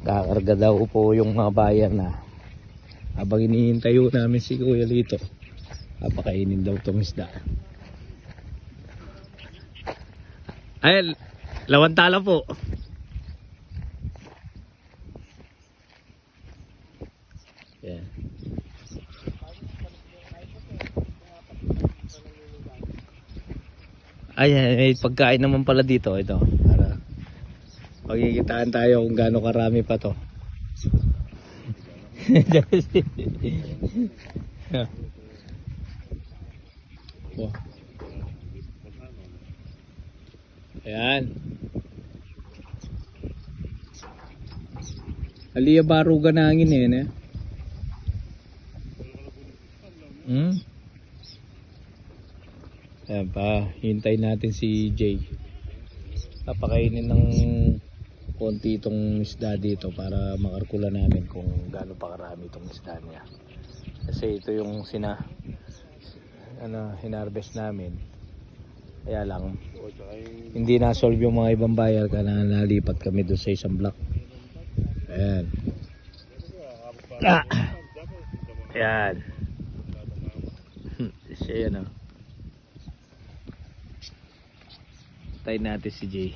Kakarga daw po yung mga bayan na habang hinihintay namin si Kuya Lito. Papakainin daw itong isda. Ay, lawantala po. Yeah. Ay, may pagkain naman pala dito. Ito, para pagkikitaan tayo kung gaano karami pa to. Oh. Ayan. Aliya baruga na hangin eh. Ayan pa, hintay natin si Jay. Papakainin ng konti itong isda dito para makarkula namin kung gaano pa karami itong isda niya. Kasi ito yung hinarvest namin. Kaya lang hindi na-solve yung mga ibang buyer kaya nalipat kami doon sa isang block. Ayan. Ayan. Siya yan, oh. Tayo natin si Jay.